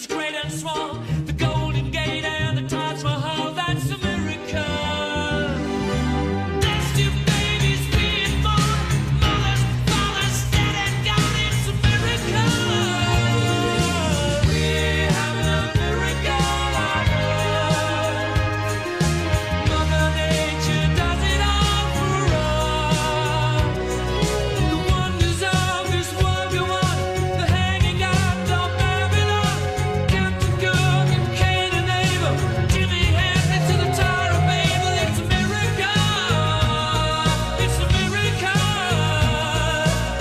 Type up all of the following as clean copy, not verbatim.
great and small, the Golden Gate and the Taj Mahal, that's America. That's two babies being born, mothers, fathers, dead and gone, it's America. We have an America on earth. Mother Nature does it all for us. The wonders of this world go on, the hanging out of Babylon, Captain Cook and Cain and Abel, Jimmy Hendrix to the Tower of Babel. It's America. It's America.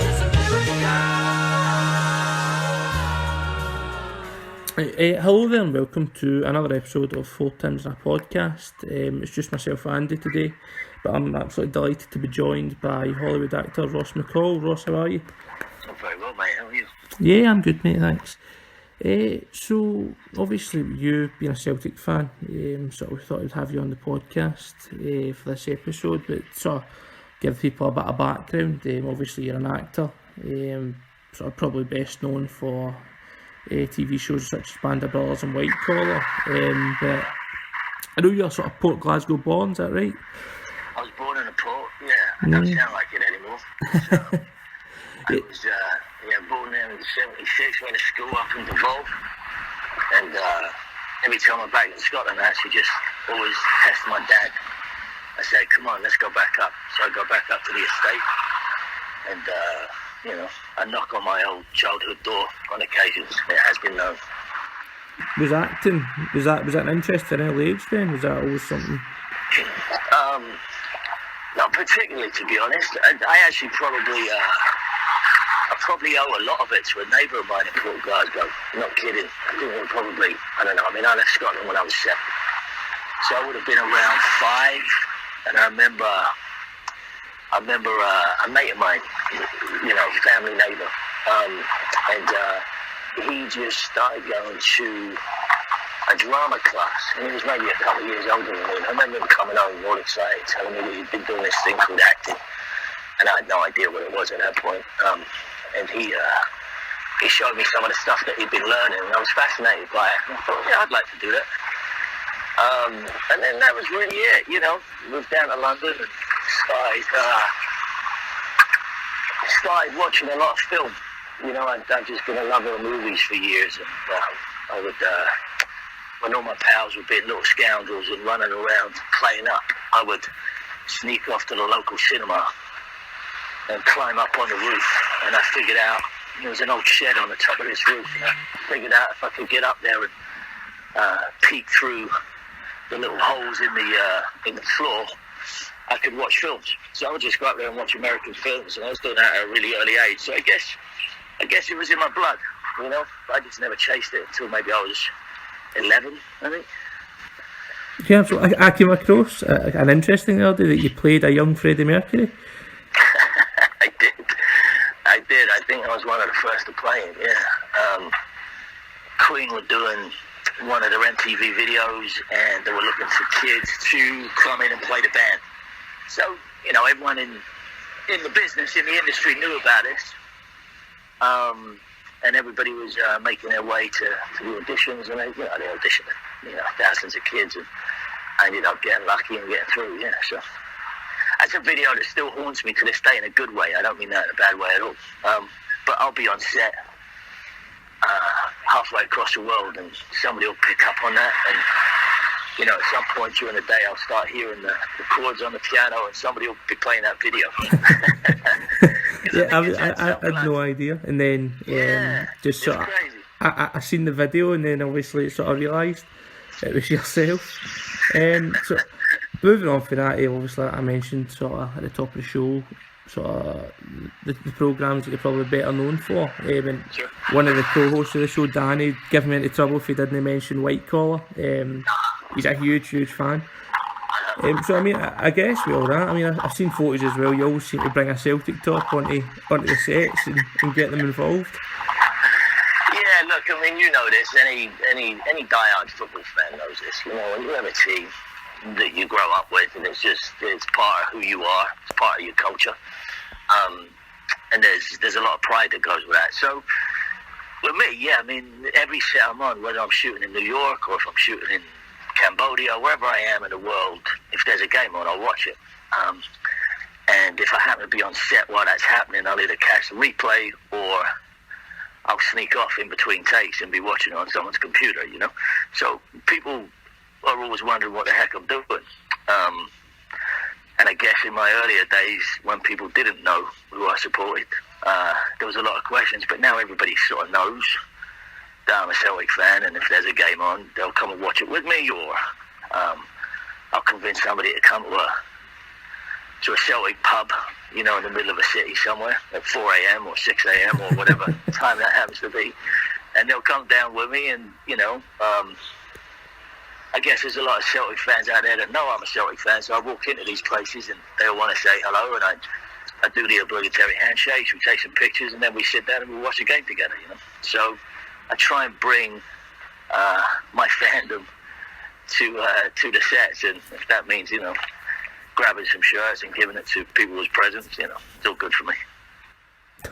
It's America. Hello there and welcome to another episode of Four Times a Podcast. It's just myself, Andy, today, but I'm absolutely delighted to be joined by Hollywood actor Ross McCall. Ross, how are you? I'm very well, mate. How are you? Yeah, I'm good, mate, thanks. So, obviously, you being a Celtic fan, sort of thought I'd have you on the podcast for this episode, but sort of give people a bit of background. Obviously, you're an actor, sort of probably best known for TV shows such as Band of Brothers and White Collar, but I know you're sort of Port Glasgow born, is that right? I was born in a port, yeah. I don't sound like it anymore. So, I was born there in 76, went to school up in Devolve, and every time I'm back in Scotland, I actually just always test my dad. I say, come on, let's go back up. So I go back up to the estate, and I knock on my old childhood door on occasions. It has been known. Was acting, was that an interest at an early age then? Was that always something? Not particularly, to be honest. I actually probably owe a lot of it to a neighbour of mine in Port Glasgow. Not kidding. I think it probably, I don't know, I mean, I left Scotland when I was 7. So I would have been around 5, and I remember a mate of mine, family neighbour, and he just started going to a drama class, and he was maybe a couple of years older than me. And I remember him coming home all excited, telling me that he'd been doing this thing called acting, and I had no idea what it was at that point. And he showed me some of the stuff that he'd been learning, and I was fascinated by it. And I thought, yeah, I'd like to do that. And then that was really it, moved down to London and started watching a lot of film. I've just been a lover of movies for years, and I would, when all my pals were being little scoundrels and running around playing up, I would sneak off to the local cinema and climb up on the roof, and I figured out, there was an old shed on the top of this roof, and I figured out if I could get up there and peek through the little holes in the floor, I could watch films. So I would just go up there and watch American films, and I was doing that at a really early age. So I guess it was in my blood, I just never chased it until maybe I was 11, I think. Yeah, so I came across an interesting idea that you played a young Freddie Mercury. I did. I think I was one of the first to play it, yeah. Queen were doing one of their MTV videos, and they were looking for kids to come in and play the band. So, everyone in the business, in the industry knew about this. And everybody was making their way to the auditions, and they auditioned, thousands of kids, and I ended up getting lucky and getting through, yeah. So that's a video that still haunts me to this day in a good way. I don't mean that in a bad way at all. But I'll be on set halfway across the world, and somebody will pick up on that, and at some point during the day I'll start hearing the chords on the piano, and somebody will be playing that video. Yeah, I had no idea, and then just sort of crazy. I seen the video, and then obviously sort of realised it was yourself. So moving on from that, obviously I mentioned sort of at the top of the show, sort of the programmes that you're probably better known for. Sure. One of the co-hosts of the show, Danny, gave me into trouble if he didn't mention White Collar. He's a huge fan. So I mean, I guess with all that, I mean, I've seen photos as well. You always seem to bring a Celtic top onto the sets and get them involved. Yeah, look, I mean, you know this. Any diehard football fan knows this. When you have a team that you grow up with, and it's part of who you are. It's part of your culture. And there's a lot of pride that goes with that. So With me, yeah, I mean, every set I'm on, whether I'm shooting in New York or if I'm shooting in Cambodia, wherever I am in the world, if there's a game on, I'll watch it. And if I happen to be on set while that's happening, I'll either catch the replay or I'll sneak off in between takes and be watching it on someone's computer, you know? So people are always wondering what the heck I'm doing. And I guess in my earlier days, when people didn't know who I supported, there was a lot of questions, but now everybody sort of knows that I'm a Celtic fan, and if there's a game on, they'll come and watch it with me, or I'll convince somebody to come to a Celtic pub, you know, in the middle of a city somewhere at 4 a.m. or 6 a.m. or whatever time that happens to be, and they'll come down with me, and, you know, I guess there's a lot of Celtic fans out there that know I'm a Celtic fan, so I walk into these places and they'll want to say hello, and I do the obligatory handshakes, we take some pictures, and then we sit down and we watch the game together, you know. So I try and bring my fandom to the sets, and if that means, you know, grabbing some shirts and giving it to people as presents, you know, it's all good for me.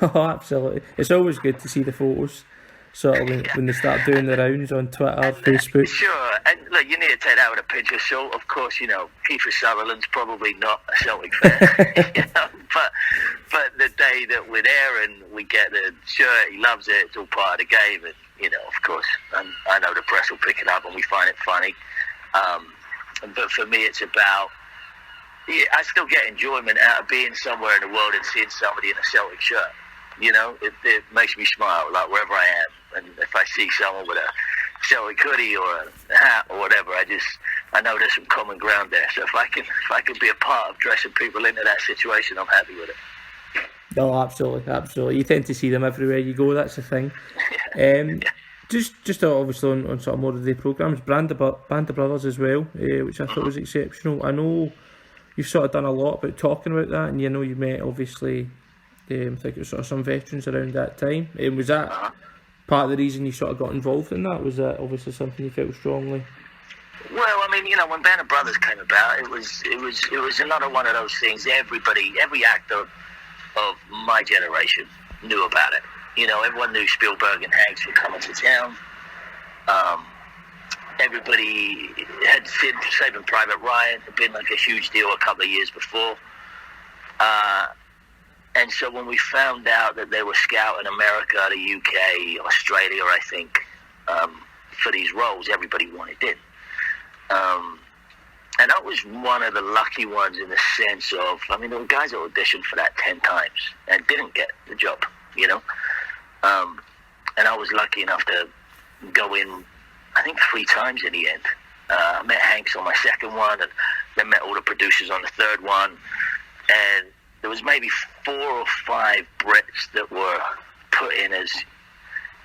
Oh, absolutely. It's always good to see the photos, sort of when they start doing the rounds on Twitter, Facebook. Sure, and look, you need to take that with a pinch of salt. Of course, you know, Kiefer Sutherland's probably not a Celtic fan, you know, but the day that we're there and we get the shirt, he loves it, it's all part of the game, and, you know, of course, and I know the press will pick it up and we find it funny. But for me, it's about, I still get enjoyment out of being somewhere in the world and seeing somebody in a Celtic shirt. You know, it makes me smile, like wherever I am. And if I see someone with a Celtic hoodie or a hat or whatever, I know there's some common ground there. So if I can be a part of dressing people into that situation, I'm happy with it. No, absolutely. You tend to see them everywhere you go. That's the thing. Just obviously on sort of more of the programmes, Band of Brothers as well, which I thought was exceptional. I know you've sort of done a lot about talking about that, and you know you met obviously. I think it was sort of some veterans around that time. Was that part of the reason you sort of got involved in that? Was that obviously something you felt strongly? Well, I mean, you know, when Band of Brothers came about, it was another one of those things. Every actor of my generation knew about it. You know, everyone knew Spielberg and Hanks were coming to town. Everybody had seen Saving Private Ryan. It had been like a huge deal a couple of years before. And so when we found out that they were scouting America, the UK, Australia, I think, for these roles, everybody wanted in. And I was one of the lucky ones in the sense of, I mean, there were guys that auditioned for that 10 times and didn't get the job, you know. And I was lucky enough to go in, I think, 3 times in the end. I met Hanks on my second one, and then met all the producers on the third one. And there was maybe 4 or 5 Brits that were put in as,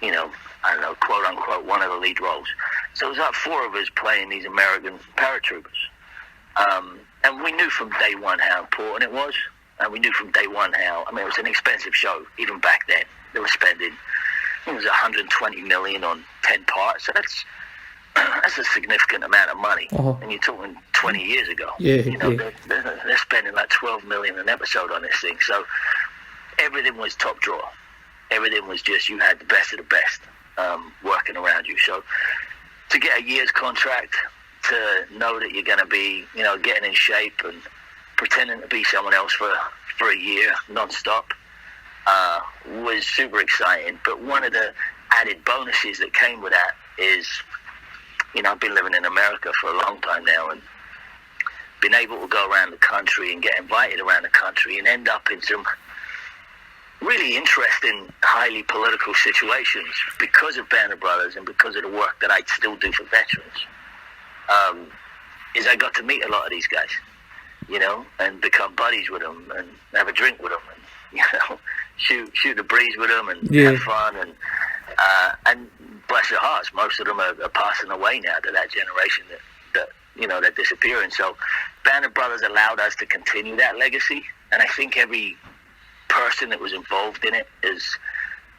you know, I don't know, quote unquote, one of the lead roles. So it was like 4 of us playing these American paratroopers. And we knew from day one how important it was. And we knew from day one how, I mean, it was an expensive show, even back then. They were spending, I think it was 120 million on 10 parts. So that's a significant amount of money. And you're talking 20 years ago. You know, they're spending like 12 million an episode on this thing. So everything was top drawer. Everything was just, you had the best of the best working around you. So to get a year's contract, to know that you're going to be, you know, getting in shape and pretending to be someone else for a year non-stop was super exciting. But one of the added bonuses that came with that is, you know, I've been living in America for a long time now, and been able to go around the country and get invited around the country and end up in some really interesting, highly political situations because of Band of Brothers and because of the work that I still do for veterans. Is I got to meet a lot of these guys, you know, and become buddies with them and have a drink with them and, you know, shoot the breeze with them and have fun and bless their hearts, most of them are passing away now to that generation that you know, they're disappearing. So Band of Brothers allowed us to continue that legacy, and I think every person that was involved in it is,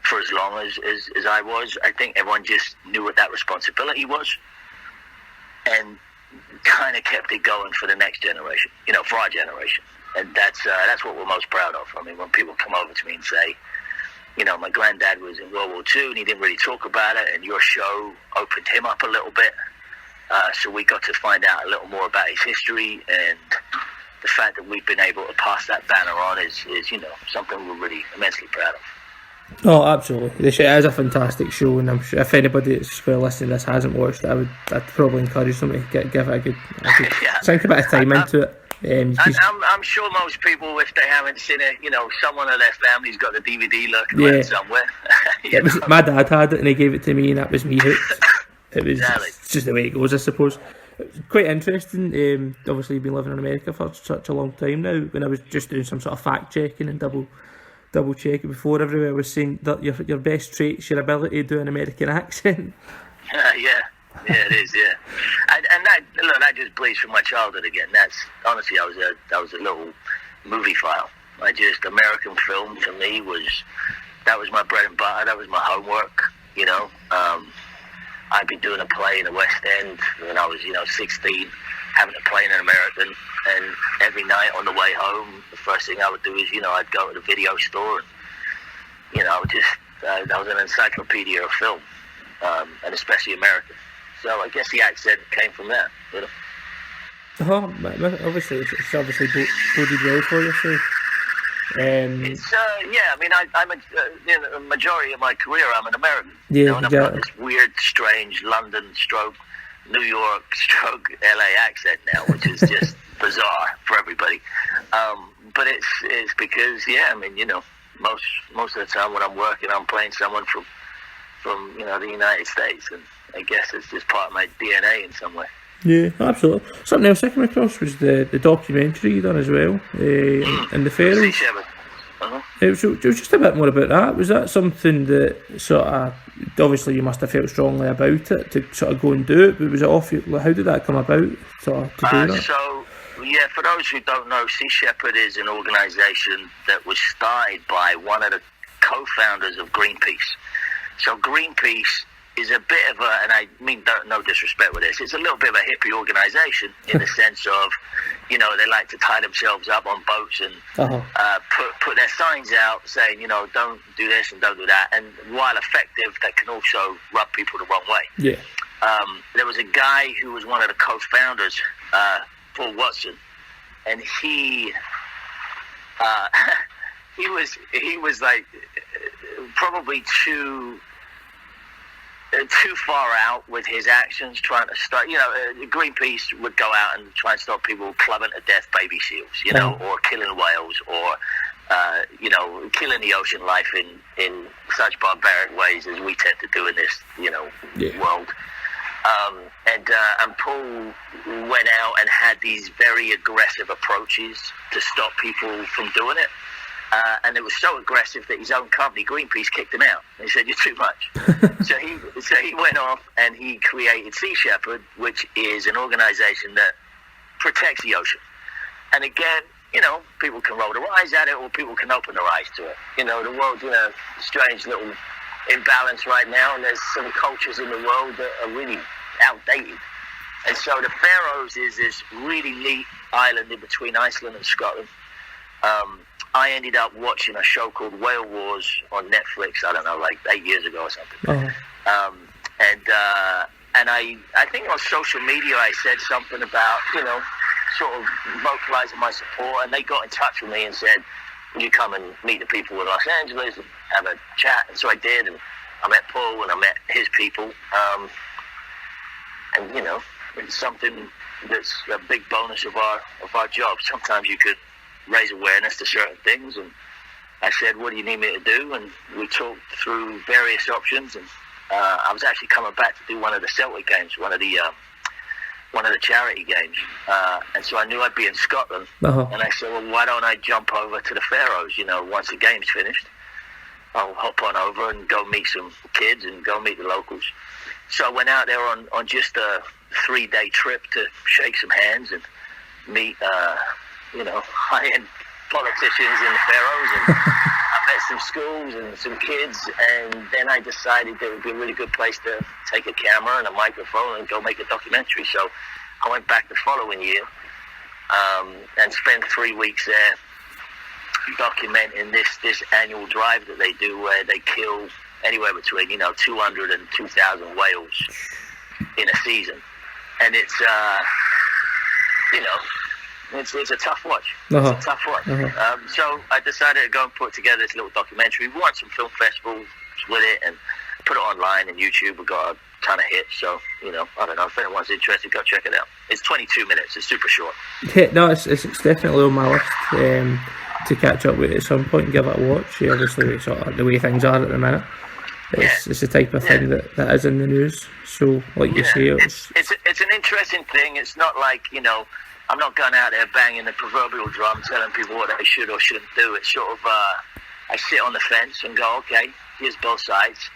for as long as I was, I think everyone just knew what that responsibility was and kind of kept it going for the next generation, you know, for our generation. And that's what we're most proud of. I mean, when people come over to me and say, you know, my granddad was in World War II and he didn't really talk about it, and your show opened him up a little bit. So we got to find out a little more about his history, and the fact that we've been able to pass that banner on is you know, something we're really immensely proud of. Oh, absolutely. It is a fantastic show, and I'm sure if anybody that's listening to this hasn't watched it, I'd probably encourage them to give it a good Yeah. sink a bit of time into it. I'm sure most people, if they haven't seen it, you know, someone of their family's got the DVD lurking around somewhere. My dad had it and he gave it to me, and that was me hooked. It was Exactly. it's just the way it goes, I suppose. It's quite interesting. Obviously, you've been living in America for such a long time now. When I was just doing some sort of fact checking and double checking before, everywhere was saying that your best trait's your ability to do an American accent. Yeah, it is. Yeah, and that just bleeds from my childhood again. That's honestly, I was a little movie file. American film to me was my bread and butter. That was my homework. You know, I'd been doing a play in the West End when I was 16, having to play in an American, and every night on the way home, the first thing I would do is I'd go to the video store and I was an encyclopedia of film, and especially American. So I guess the accent came from there. You know? Obviously, it's obviously boded well for you. So, it's I mean, I'm the majority of my career I'm an American. Yeah, and I've got this weird, strange London stroke, New York stroke, LA accent now, which is just bizarre for everybody. But it's because most of the time when I'm working, I'm playing someone from the United States, and I guess it's just part of my DNA in some way. Yeah, absolutely. Something else I came across was the documentary you done as well, in the Faroes. Uh-huh. It was just a bit more about that. Was that something that sort of, obviously you must have felt strongly about it to sort of go and do it, but was it off you? How did that come about to do that? So, yeah, for those who don't know, Sea Shepherd is an organisation that was started by one of the co-founders of Greenpeace. So Greenpeace is a bit of a, and I mean no disrespect with this, it's a little bit of a hippie organisation in the sense of, they like to tie themselves up on boats and put their signs out saying, don't do this and don't do that. And while effective, that can also rub people the wrong way. Yeah. There was a guy who was one of the co-founders, Paul Watson, and he was like probably too far out with his actions, trying to start. Greenpeace would go out and try and stop people clubbing to death baby seals, or killing whales, or killing the ocean life in such barbaric ways as we tend to do in this, world. And Paul went out and had these very aggressive approaches to stop people from doing it. And it was so aggressive that his own company, Greenpeace, kicked him out. He said, "You're too much." so he went off and he created Sea Shepherd, which is an organization that protects the ocean. And again, people can roll their eyes at it, or people can open their eyes to it. The world's in a strange little imbalance right now, and there's some cultures in the world that are really outdated. And so the Faroes is this really neat island in between Iceland and Scotland. I ended up watching a show called Whale Wars on Netflix, I don't know, like 8 years ago or something. And I think on social media I said something about, sort of vocalizing my support, and they got in touch with me and said, "Will you come and meet the people in Los Angeles and have a chat?" And so I did, and I met Paul and I met his people. And it's something that's a big bonus of our job. Sometimes you could raise awareness to certain things, and I said, "What do you need me to do?" And we talked through various options, and I was actually coming back to do one of the Celtic games, one of the charity games, and so I knew I'd be in Scotland, and I said, "Well, why don't I jump over to the Faroes? Once the game's finished, I'll hop on over and go meet some kids and go meet the locals." So I went out there on just a 3-day trip to shake some hands and meet high-end politicians in the Faroes, and I met some schools and some kids, and then I decided that it would be a really good place to take a camera and a microphone and go make a documentary. So I went back the following year and spent 3 weeks there documenting this annual drive that they do, where they kill anywhere between 200 and 2,000 whales in a season, and it's it's a tough watch. Uh-huh. It's a tough watch. Uh-huh. So I decided to go and put together this little documentary. We won some film festivals with it and put it online and YouTube. We got a ton of hits. So I don't know if anyone's interested, go check it out. It's 22 minutes. It's super short. Yeah, no, it's definitely on my list to catch up with at some point and give it a watch. Obviously, sort of the way things are at the minute. It's the type of thing that is in the news. So, like you say, it's an interesting thing. It's not like I'm not going out there banging the proverbial drum, telling people what they should or shouldn't do. It's sort of I sit on the fence and go, okay, here's both sides.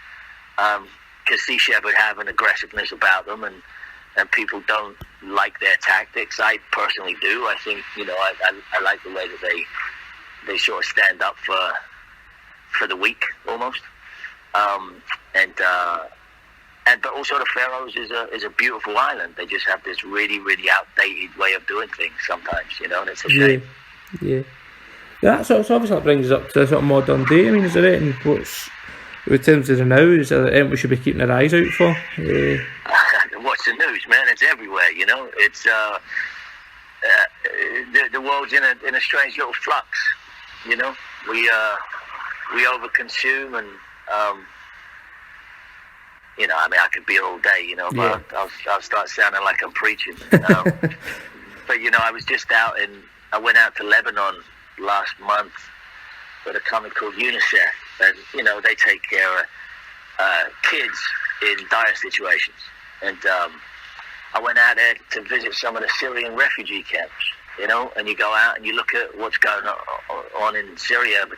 Because Sea Shepherd have an aggressiveness about them, and people don't like their tactics. I personally do. I think I like the way that they sort of stand up for the weak almost. But also the Faroes is a beautiful island. They just have this really, really outdated way of doing things sometimes, and it's a shame. Yeah. That's obviously that brings us up to sort of modern day. I mean, is there anything in terms of the now, is there anything we should be keeping our eyes out for? Watch the news, man. It's everywhere, It's the world's in a strange little flux, We overconsume and I could be here all day, but I'll start sounding like I'm preaching. But I was just I went out to Lebanon last month with a company called UNICEF, and they take care of kids in dire situations. And I went out there to visit some of the Syrian refugee camps, and you go out and you look at what's going on in Syria and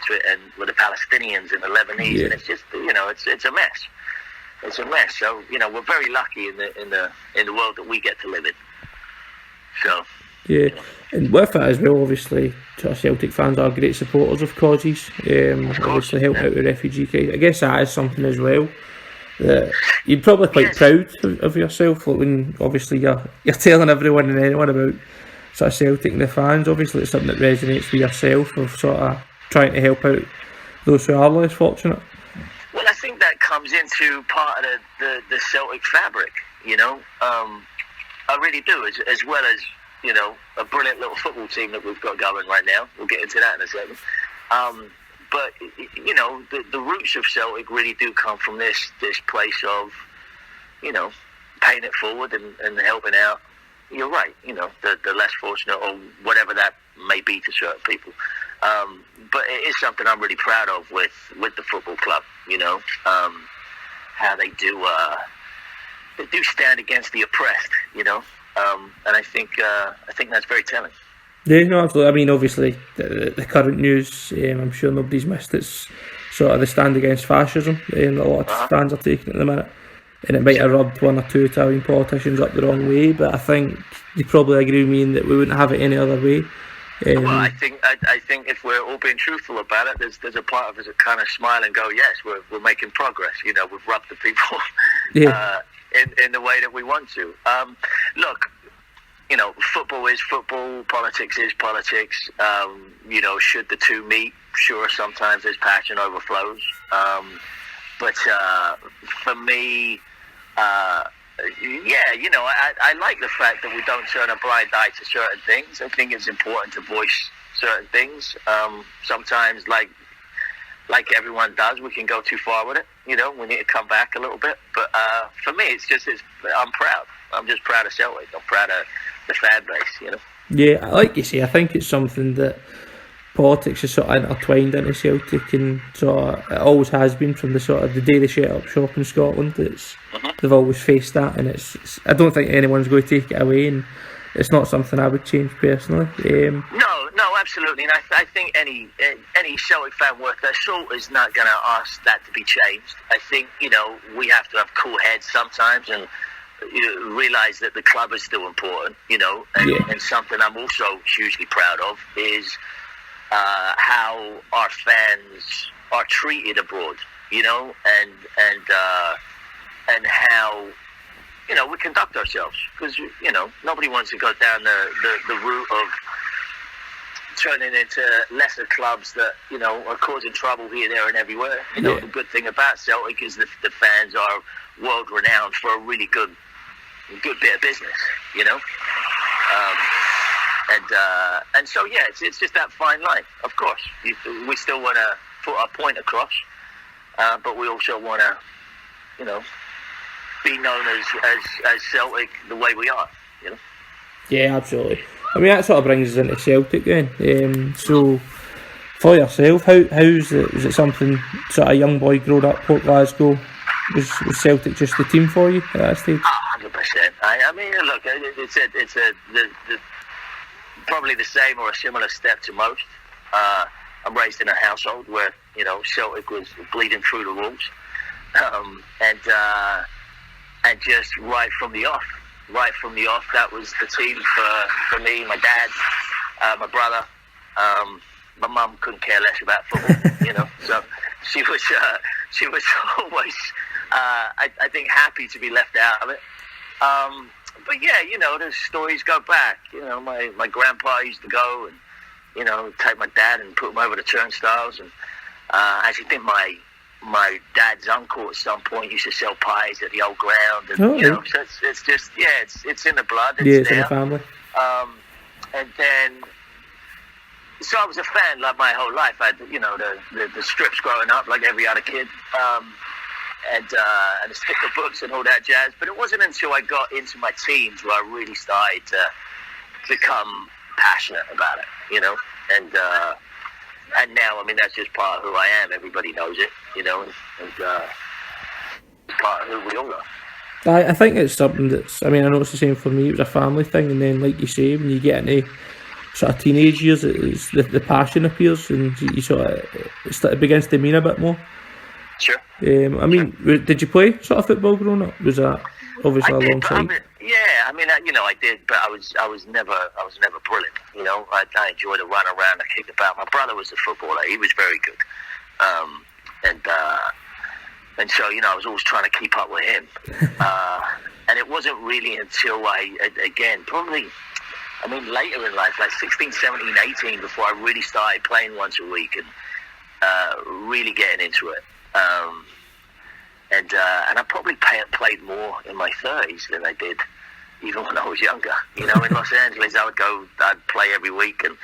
with the Palestinians and the Lebanese, and it's just it's a mess. It's a mess. So we're very lucky in the world that we get to live in. So and with that as well, obviously, Celtic fans are great supporters of causes. Obviously, help out with refugee cases. I guess that is something as well that you're probably quite proud of yourself. Like when obviously you're telling everyone and anyone about sort of Celtic and the fans. Obviously, it's something that resonates with yourself of sort of trying to help out those who are less fortunate. Well, I think that comes into part of the Celtic fabric, I really do, as well as, a brilliant little football team that we've got going right now. We'll get into that in a second. But, the roots of Celtic really do come from this place of, paying it forward and helping out. You're right, the less fortunate or whatever that may be to certain people. But it is something I'm really proud of with the football club, how they do stand against the oppressed, and I think that's very telling. Yeah, no, absolutely. I mean, obviously, the current news, I'm sure nobody's missed. It's sort of the stand against fascism that a lot of fans are taking at the minute. And it might have rubbed one or two Italian politicians up the wrong way, but I think you probably agree with me in that we wouldn't have it any other way. Well, I think if we're all being truthful about it, there's a part of us that kind of smile and go, yes, we're making progress. We've rubbed the people in the way that we want to. Look, football is football, politics is politics. Should the two meet, sure, sometimes there's passion overflows. But for me, I like the fact that we don't turn a blind eye to certain things. I think it's important to voice certain things. Sometimes, like everyone does, we can go too far with it. We need to come back a little bit. But for me, I'm proud. I'm just proud of Celtic. I'm proud of the fan base. Yeah, like you say, I think it's something that politics is sort of intertwined into Celtic, and sort of it always has been from the sort of the day they set up shop in Scotland. They've always faced that, and it's I don't think anyone's going to take it away, and it's not something I would change personally. No, absolutely, and I think any Celtic fan worth their salt is not going to ask that to be changed. I think we have to have cool heads sometimes and realise that the club is still important. And something I'm also hugely proud of is how our fans are treated abroad, and how we conduct ourselves, because nobody wants to go down the route of turning into lesser clubs that, are causing trouble here, there, and everywhere. The good thing about Celtic is the fans are world renowned for a really good bit of business. And so it's just that fine line. Of course, we still want to put our point across, but we also want to, be known as Celtic the way we are. Yeah, absolutely. I mean, that sort of brings us into Celtic then. So, for yourself, was it something, sort of young boy growing up Port Glasgow, was Celtic just the team for you at that stage? 100%. I mean, look, it's probably the same or a similar step to most. I'm raised in a household where, Celtic was bleeding through the walls. And just right from the off, that was the team for me, my dad, my brother. My mum couldn't care less about football, so she was always, I think, happy to be left out of it. But the stories go back. My grandpa used to go and, take my dad and put him over the turnstiles. And I actually think my dad's uncle at some point used to sell pies at the old ground. And, so it's just, it's in the blood. It's in the family. And then, so I was a fan like my whole life. I had, the strips growing up like every other kid. And the sticker books and all that jazz. But it wasn't until I got into my teens where I really started to become passionate about it, and now, I mean, that's just part of who I am. Everybody knows it, and it's part of who we all are. I think it's something that's, I mean, I know it's the same for me. It was a family thing, and then, like you say, when you get into sort of teenage years, it's the passion appears, and you it begins to mean a bit more. Sure. I mean, did you play sort of football growing up? Was that obviously alongside? I did, but I was never brilliant. I enjoyed to run around and kick about. My brother was a footballer; he was very good, and so I was always trying to keep up with him. And it wasn't really until later in life, like 16, 17, 18, before I really started playing once a week and really getting into it. And I probably played more in my 30s than I did even when I was younger. In Los Angeles, I'd play every week, and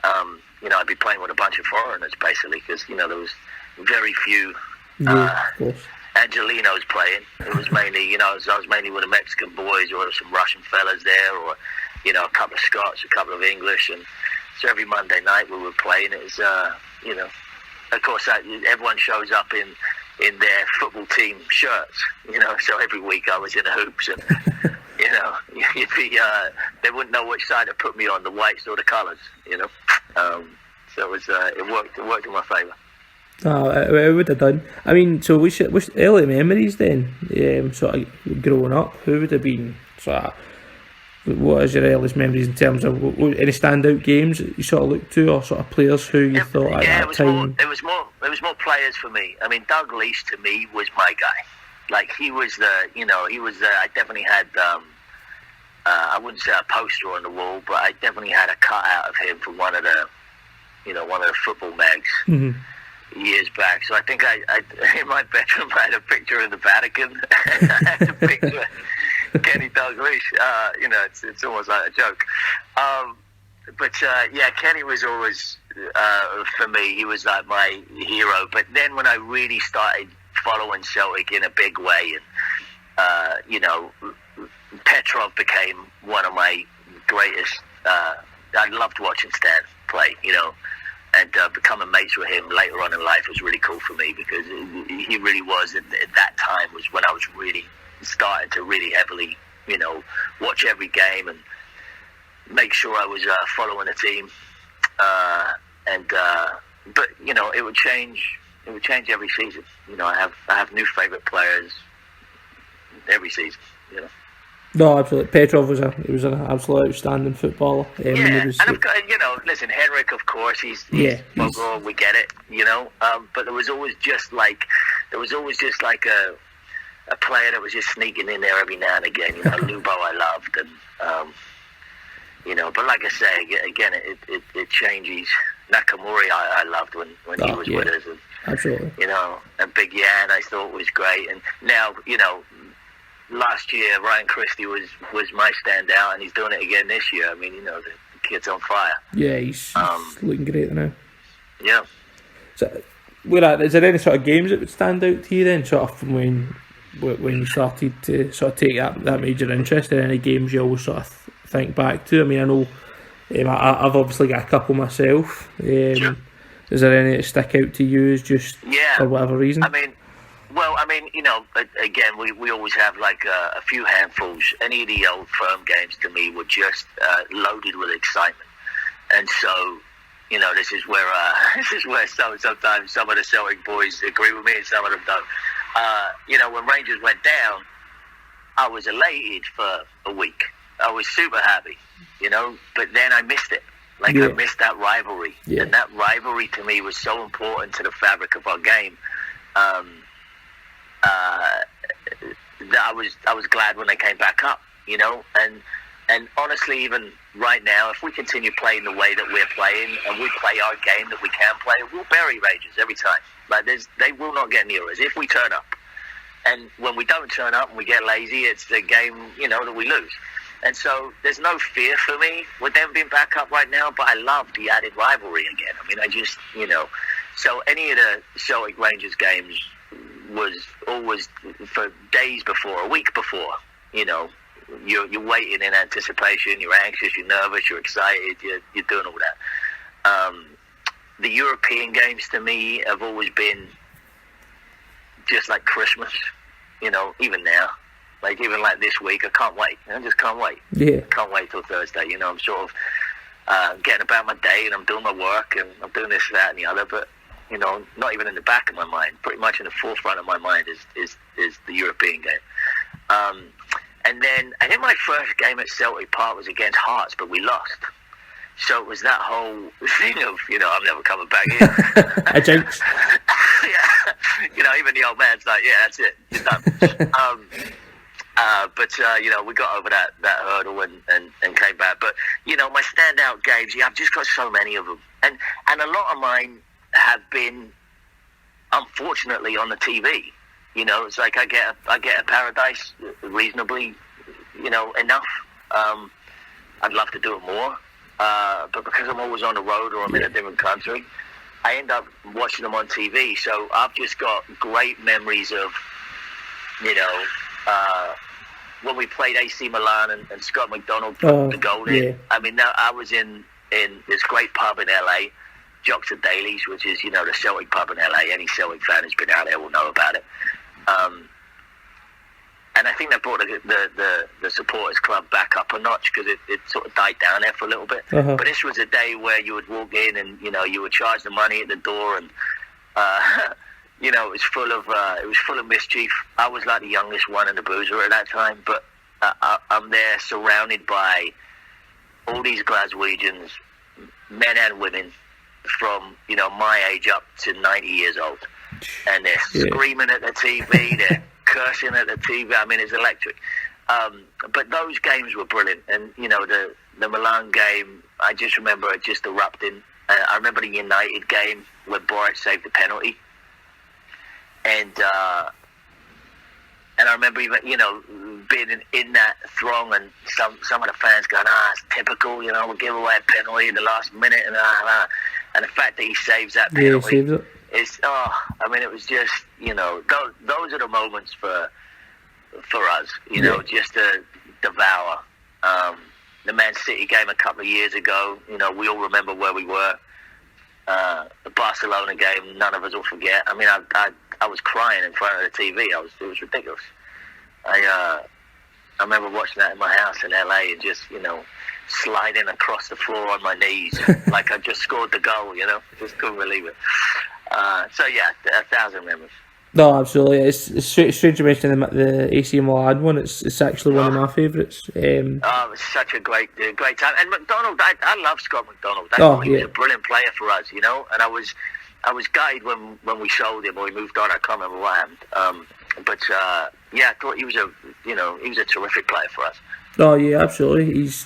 I'd be playing with a bunch of foreigners basically, because there was very few Angelinos playing. It was mainly, I was mainly with the Mexican boys or some Russian fellas there, or a couple of Scots, a couple of English, and so every Monday night we were playing. It was, of course, everyone shows up in their football team shirts, so every week I was in the hoops, and you'd be, they wouldn't know which side to put me on, the whites or the colours, so it was, it worked in my favour. Oh, it would have done. I mean, so which early memories then, sort of growing up, who would have been sort of, what is your earliest memories in terms of any standout games that you sort of looked to, or sort of players who you thought at that time? It was more players for me. I mean, Doug Leach to me was my guy. Like, he was I definitely had, I wouldn't say a poster on the wall, but I definitely had a cutout of him from one of the football mags years back. So I think I in my bedroom I had a picture in the Vatican. I had a picture Kenny Dalglish, it's almost like a joke. But Kenny was always, for me, he was like my hero. But then when I really started following Celtic in a big way, and, Petrov became one of my greatest, I loved watching Stan play, and becoming mates with him later on in life was really cool for me, because he really was, at that time, was when I was really started to really heavily, watch every game and make sure I was following the team. But it would change. It would change every season. I have new favourite players every season. No, absolutely. Petrov was an absolute outstanding footballer. And I've got, listen, Henrik, of course, he's Mogul, we get it, but there was always just like a player that was just sneaking in there every now and again. Lubo I loved, and But like I say, again, it changes. Nakamura, I loved when he was with us, and absolutely. And Big Yan, I thought was great. And now, last year Ryan Christie was my standout, and he's doing it again this year. I mean, the kid's on fire. Yeah, he's looking great now. Yeah. So, is there any sort of games that would stand out to you then, sort of from when you started to sort of take that major interest in any games you always sort of think back to? I mean, I know I've obviously got a couple myself. Sure. Is there any that stick out to you as just for whatever reason? Again, we always have like a few handfuls. Any of the old firm games to me were just loaded with excitement, and so this is where sometimes some of the Celtic boys agree with me and some of them don't. When Rangers went down, I was elated for a week. I was super happy, but then I missed it. I missed that rivalry. Yeah. And that rivalry to me was so important to the fabric of our game that I was glad when they came back up, and honestly, even right now, if we continue playing the way that we're playing and we play our game that we can play, we'll bury Rangers every time. They will not get near us if we turn up. And when we don't turn up and we get lazy, it's the game, that we lose. And so there's no fear for me with them being back up right now, but I love the added rivalry again. I mean, I just, so any of the Celtic Rangers games was always for days before, a week before, you're waiting in anticipation, you're anxious, you're nervous, you're excited, you're doing all that. The European games to me have always been just like Christmas, even now. Even like this week, I can't wait. I just can't wait. Yeah. Can't wait till Thursday. I'm sort of getting about my day and I'm doing my work and I'm doing this, that, and the other. But not even in the back of my mind. Pretty much in the forefront of my mind is the European game. And then I think my first game at Celtic Park was against Hearts, but we lost. So it was that whole thing of I'm never coming back here. I jinx. Yeah. Even the old man's like, yeah, that's it. You're done. But we got over that hurdle and came back. But my standout games, I've just got so many of them, and a lot of mine have been unfortunately on the TV. It's like I get a Paradise reasonably, enough. I'd love to do it more, but because I'm always on the road or I'm in a different country, I end up watching them on TV. So I've just got great memories of, when we played AC Milan and Scott McDonald put the goal in. I mean, I was in this great pub in LA, Jocks and Dailies, which is, the Celtic pub in LA. Any Celtic fan who's been out there will know about it. And I think that brought the supporters club back up a notch because it sort of died down there for a little bit. But this was a day where you would walk in and, you would charge the money at the door and, it was full of mischief. I was like the youngest one in the boozer at that time, but I'm there surrounded by all these Glaswegians, men and women, from my age up to 90 years old, and they're screaming at the TV, they're cursing at the TV. I mean, it's electric. But those games were brilliant, and the Milan game, I just remember it just erupting. I remember the United game where Borat saved the penalty. And I remember even, being in that throng and some of the fans going, it's typical, we'll give away a penalty in the last minute and the fact that he saves that penalty it was just, those are the moments for us, just to devour. The Man City game a couple of years ago, we all remember where we were. The Barcelona game, none of us will forget. I mean, I was crying in front of the TV. It was ridiculous. I remember watching that in my house in LA and just, sliding across the floor on my knees like I just scored the goal, just couldn't believe it. So yeah, 1,000 memories. No, absolutely. It's strange you mentioned the AC Milan one. It's actually one of my favourites. It was such a great time. And McDonald, I love Scott McDonald. He was a brilliant player for us, and I was gutted when we sold him or we moved on. I can't remember what happened. But I thought he was a terrific player for us. Oh yeah, absolutely. He's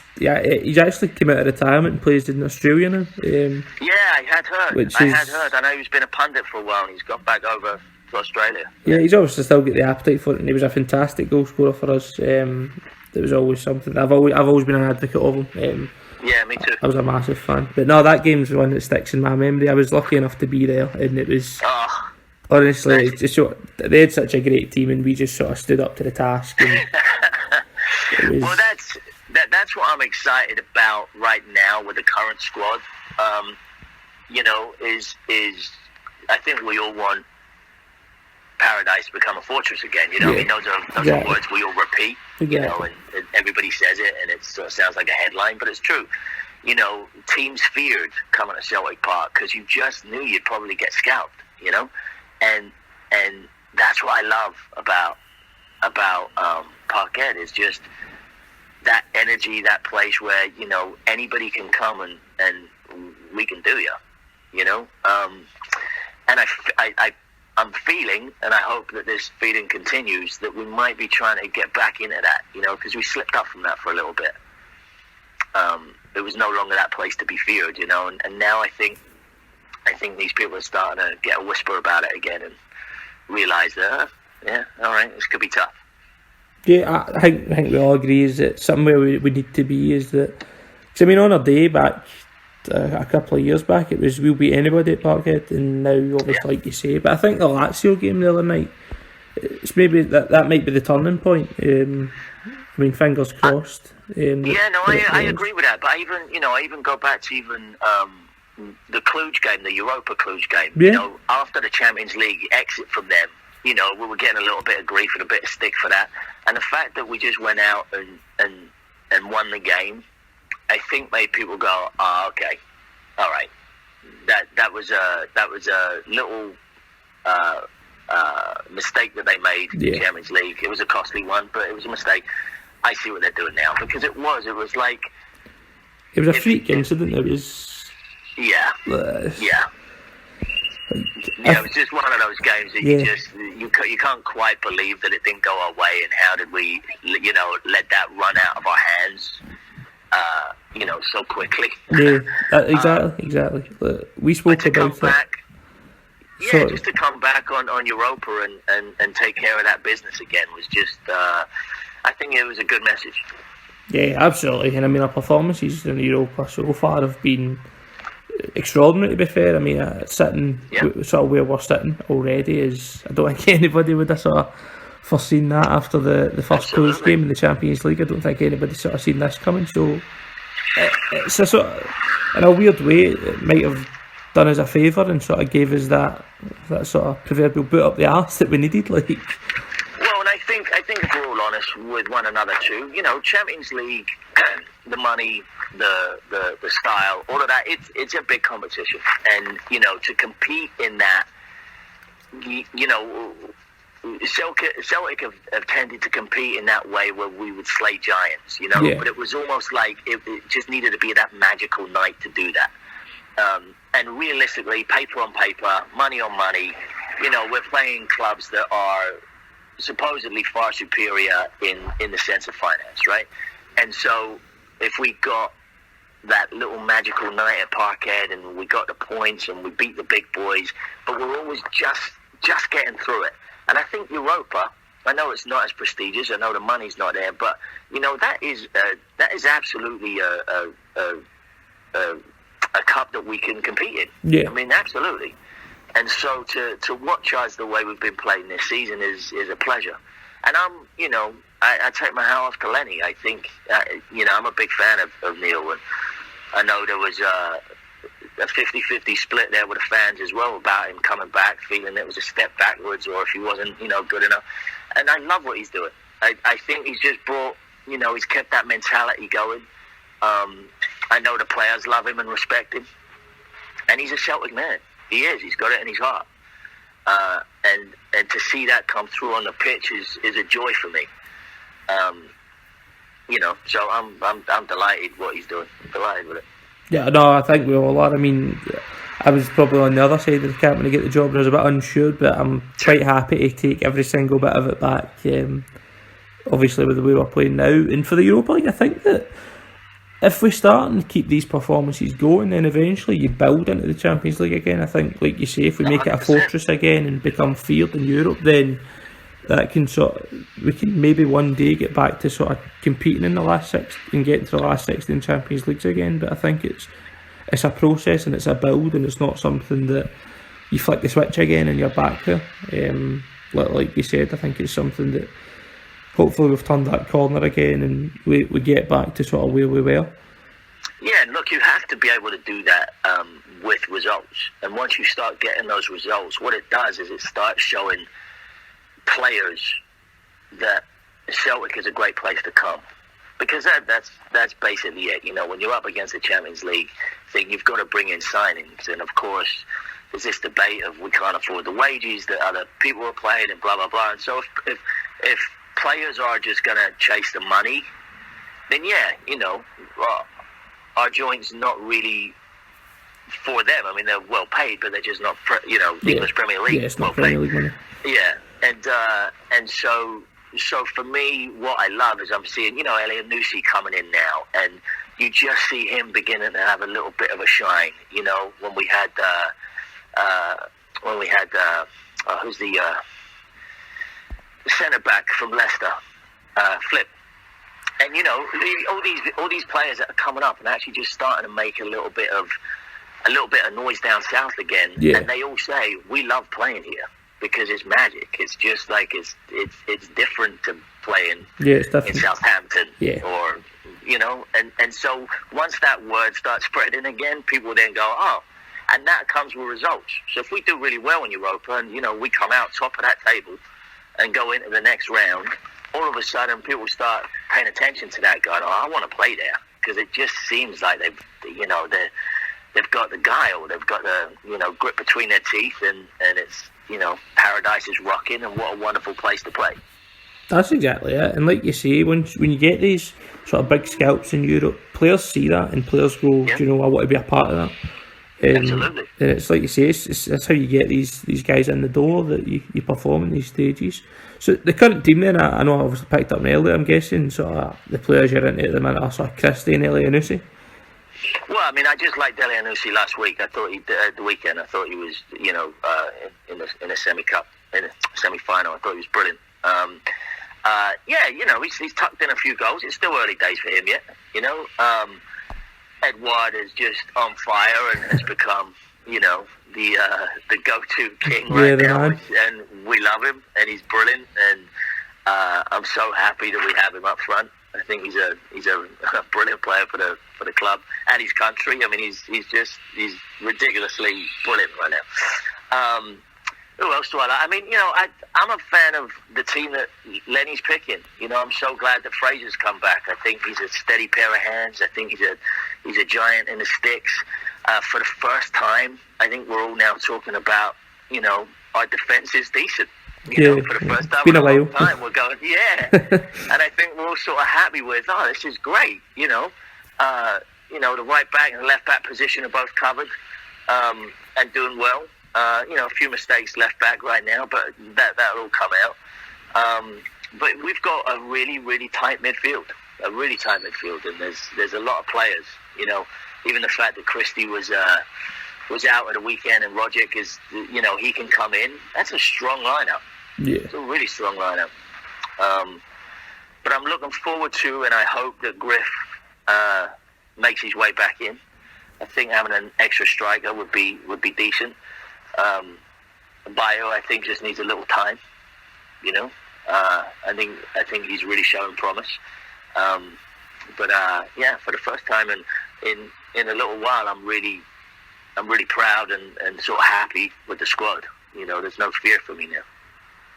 actually come out of retirement and plays in Australia now. Yeah, I had heard. Which I is- had heard. I know he's been a pundit for a while, and he's gone back over to Australia. Yeah, he's obviously still got the appetite for it, and he was a fantastic goal scorer for us. It was always something. I've always been an advocate of him. Yeah, me too. I was a massive fan. But no, that game's the one that sticks in my memory. I was lucky enough to be there, and it was Oh, honestly, it's just they had such a great team, and we just sort of stood up to the task. And it was, well, that's what I'm excited about right now with the current squad. Is I think we all want paradise to become a fortress again. Yeah. I mean, those are Exactly. words we all repeat. Exactly. And everybody says it, and it sort of sounds like a headline, but it's true. Teams feared coming to Celtic Park because you just knew you'd probably get scalped. And that's what I love about Parkhead is just that energy, that place where anybody can come and we can do you. And I'm feeling, and I hope that this feeling continues, that we might be trying to get back into that, because we slipped up from that for a little bit. It was no longer that place to be feared, and now I think these people are starting to get a whisper about it again and realise that, all right, this could be tough. yeah, I think we all agree is that somewhere we need to be is that. Because I mean, on a day back, a couple of years back, it was we'll beat anybody at Parkhead, and now obviously, like you say, but I think the Lazio game the other night, it's maybe that might be the turning point. I mean, fingers crossed. I agree with that. But I even go back to the Cluj game, the Europa Cluj game. Yeah. After the Champions League exit from them, we were getting a little bit of grief and a bit of stick for that. And the fact that we just went out and won the game, I think made people go, "Oh, okay, all right." That was a little mistake that they made in the Champions League. It was a costly one, but it was a mistake. I see what they're doing now because it was like It was a freak incident. It was. Yeah. It was just one of those games that you can't quite believe that it didn't go our way, and how did we let that run out of our hands so quickly. Exactly. We spoke to about come back, So- just to come back on Europa and take care of that business again was just I think it was a good message. Yeah, absolutely. And I mean, our performances in Europa so far have been extraordinary, to be fair. I mean, sitting sort of where we're sitting already is, I don't think anybody would have sort of foreseen that after the first close game in the Champions League. I don't think anybody sort of seen this coming. So it's a sort of, in a weird way, it might have done us a favour and sort of gave us that sort of proverbial boot up the arse that we needed. Like, well, and I think if we're all honest with one another too, Champions League, the money, the style, all of that, it's a big competition, and to compete in that, Celtic have tended to compete in that way where we would slay giants, but it was almost like it just needed to be that magical night to do that. And realistically, paper on paper, money on money, we're playing clubs that are supposedly far superior in the sense of finance, right? And so if we got that little magical night at Parkhead and we got the points and we beat the big boys, but we're always just getting through it. And I think Europa, I know it's not as prestigious, I know the money's not there, but that is absolutely a cup that we can compete in. Yeah. I mean, absolutely. And so to watch us the way we've been playing this season is a pleasure. And I take my hat off to Lenny. I think, I'm a big fan of Neil, and I know there was a 50-50 split there with the fans as well about him coming back, feeling it was a step backwards or if he wasn't, good enough. And I love what he's doing. I think he's just brought, he's kept that mentality going. I know the players love him and respect him. And he's a Celtic man. He is. He's got it in his heart. And to see that come through on the pitch is a joy for me. So I'm delighted what he's doing. Delighted with it. yeah, no, I think we all are. I mean, I was probably on the other side of the camp when I get the job, and I was a bit unsure, but I'm quite happy to take every single bit of it back. obviously with the way we're playing now. And for the Europa League, I think that if we start and keep these performances going, then eventually you build into the Champions League again. I think, like you say, if we make it a 100%. fortress again and become feared in Europe, then that can we can maybe one day get back to sort of competing in the last six and getting to the last 16 Champions Leagues again. But I think it's a process and it's a build, and it's not something that you flick the switch again and you're back there. Like you said, I think it's something that hopefully we've turned that corner again and we get back to sort of where we were. Yeah, look, you have to be able to do that with results. And once you start getting those results, what it does is it starts showing players that Celtic is a great place to come. Because that's basically it. You know, when you're up against the Champions League thing, you've got to bring in signings. And, of course, there's this debate of we can't afford the wages that other people are playing and blah, blah, blah. And so if players are just going to chase the money, then, yeah, you know, our joint's not really for them. I mean, they're well paid, but they're just not, English Premier League. Yeah, it's not Premier League money. Yeah, and so for me, what I love is I'm seeing, you know, Elyounoussi coming in now, and you just see him beginning to have a little bit of a shine. You know, when we had who's the centre back from Leicester, Flip. And you know, all these players that are coming up and actually just starting to make a little bit of noise down south again. Yeah. And they all say we love playing here because it's magic. It's just like it's different to playing in Southampton. Yeah. Or you know, and so once that word starts spreading again, people then go, oh, and that comes with results. So if we do really well in Europa and you know we come out top of that table and go into the next round, all of a sudden people start paying attention to that guy. Oh, I want to play there because it just seems like they've got the guile, they've got the grit between their teeth, and it's paradise is rocking, and what a wonderful place to play. That's exactly it. And like you say, when you get these sort of big scalps in Europe, players see that and players go, Yeah. do you know, I want to be a part of that. Absolutely. And it's like you say, that's how you get these guys in the door, that you perform in these stages. So the current team then, I know I obviously picked up an earlier, I'm guessing, sort of the players you're into at the minute are sort of Christie and Elyounoussi. Well, I mean, I just liked Elyounoussi last week. I thought the weekend. I thought he was, in a semi-cup, in a semi-final. I thought he was brilliant. He's tucked in a few goals. It's still early days for him yet. You know, Edouard is just on fire and has become, the go-to king right now, and we love him, and he's brilliant, and I'm so happy that we have him up front. I think he's a brilliant player for the club and his country. I mean, he's ridiculously brilliant right now. Who else do I like? I mean, I'm a fan of the team that Lenny's picking. You know, I'm so glad that Fraser's come back. I think he's a steady pair of hands. I think he's a giant in the sticks. For the first time, I think we're all now talking about, our defence is decent. For the first time in a long time, we're going, yeah. And I think we're all sort of happy with, this is great. The right back and the left back position are both covered and doing well. A few mistakes left back right now, but that'll all come out. But we've got a really, really tight midfield, and there's a lot of players. Even the fact that Christie was out at the weekend and Rogic is, he can come in. That's a strong lineup. Yeah, it's a really strong lineup. But I'm looking forward to, and I hope that Griff makes his way back in. I think having an extra striker would be decent. Bio, I think, just needs a little time. I think he's really showing promise. For the first time in a little while, I'm really proud and sort of happy with the squad. There's no fear for me now.